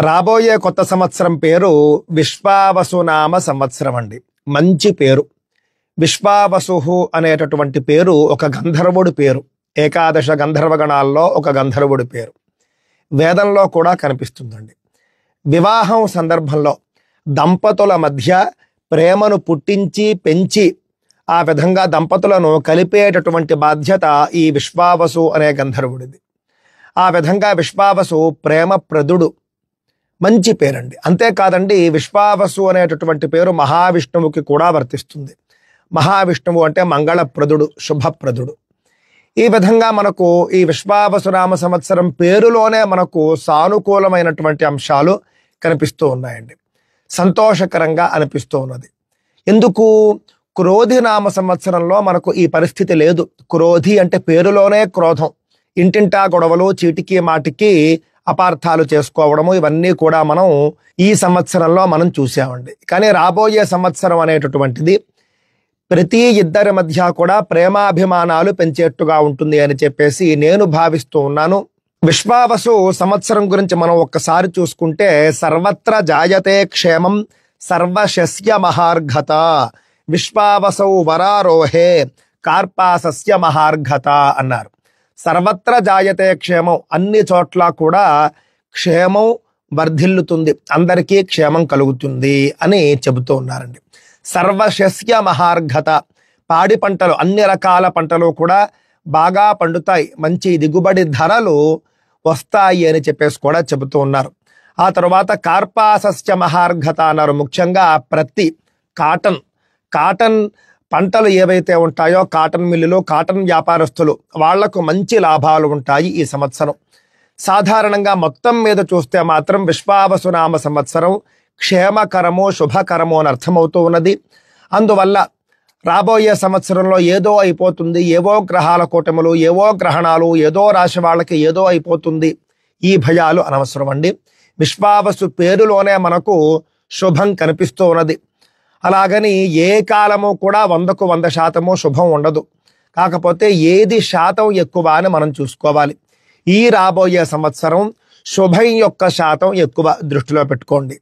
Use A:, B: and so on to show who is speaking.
A: రాబోయే కొత్త సంవత్సరం పేరు విశ్వావసునామ సంవత్సరం అండి. మంచి పేరు. విశ్వావసు అనేటటువంటి పేరు ఒక గంధర్వుడి పేరు. ఏకాదశ గంధర్వగణాల్లో ఒక గంధర్వుడి పేరు. వేదంలో కూడా కనిపిస్తుందండి. వివాహం సందర్భంలో దంపతుల మధ్య ప్రేమను పుట్టించి పెంచి ఆ విధంగా దంపతులను కలిపేటటువంటి బాధ్యత ఈ విశ్వావసు అనే గంధర్వుడిది. ఆ విధంగా విశ్వావసు ప్రేమప్రదుడు. మంచి పేరండి. అంతేకాదండి, విశ్వావసు అనేటటువంటి పేరు మహావిష్ణువుకి కూడా వర్తిస్తుంది. మహావిష్ణువు అంటే మంగళప్రదుడు, శుభప్రదుడు. ఈ విధంగా మనకు ఈ విశ్వావసునామ సంవత్సరం పేరులోనే మనకు సానుకూలమైనటువంటి అంశాలు కనిపిస్తూ ఉన్నాయండి. సంతోషకరంగా అనిపిస్తూ ఉన్నది. ఎందుకు? క్రోధి నామ సంవత్సరంలో మనకు ఈ పరిస్థితి లేదు. క్రోధి అంటే పేరులోనే క్రోధం. ఇంటింటా గొడవలు, చీటికి మాటికి అపార్థాలు చేసుకోవడము, ఇవన్నీ కూడా మనం ఈ సంవత్సరంలో మనం చూసామండి. కానీ రాబోయే సంవత్సరం అనేటటువంటిది ప్రతి ఇద్దరి మధ్య కూడా ప్రేమాభిమానాలు పెంచేట్టుగా ఉంటుంది అని చెప్పేసి నేను భావిస్తూ ఉన్నాను. విశ్వావసు సంవత్సరం గురించి మనం ఒక్కసారి చూసుకుంటే, సర్వత్ర జాయతే క్షేమం సర్వశస్య మహార్ఘత, విశ్వావసౌ వరారోహే కార్పాసస్య మహార్ఘత అన్నారు. సర్వత్ర జాయతే క్షేమం, అన్ని చోట్ల కూడా క్షేమం వర్ధిల్లుతుంది, అందరికీ క్షేమం కలుగుతుంది అని చెబుతూ ఉన్నారండి. సర్వశస్య మహార్ఘత, పాడి పంటలు, అన్ని రకాల పంటలు కూడా బాగా పండుతాయి, మంచి దిగుబడి ధరలు వస్తాయి అని చెప్పేసి కూడా చెబుతూ ఉన్నారు. ఆ తర్వాత కార్పాసస్య మహార్ఘత అన్నారు. ముఖ్యంగా ప్రతి కాటన్ పంటలు ఏవైతే ఉంటాయో, కాటన్ మిల్లులు, కాటన్ వ్యాపారస్తులు, వాళ్లకు మంచి లాభాలు ఉంటాయి ఈ సంవత్సరం. సాధారణంగా మొత్తం మీద చూస్తే మాత్రం విశ్వావసునామ సంవత్సరం క్షేమకరము, శుభకరము అని అర్థమవుతూ ఉన్నది. అందువల్ల రాబోయే సంవత్సరంలో ఏదో అయిపోతుంది, ఏవో గ్రహాల కూటములు, ఏవో గ్రహణాలు, ఏదో రాశి వాళ్ళకి ఏదో అయిపోతుంది, ఈ భయాలు అనవసరం అండి. విశ్వావసు పేరులోనే మనకు శుభం కనిపిస్తూ ఉన్నది. అలాగని ఏ కాలము కూడా 100కు 100% శుభం ఉండదు. కాకపోతే ఏది శాతం ఎక్కువ అని మనం చూసుకోవాలి. ఈ రాబోయే సంవత్సరం శుభం యొక్క శాతం ఎక్కువ దృష్టిలో పెట్టుకోండి.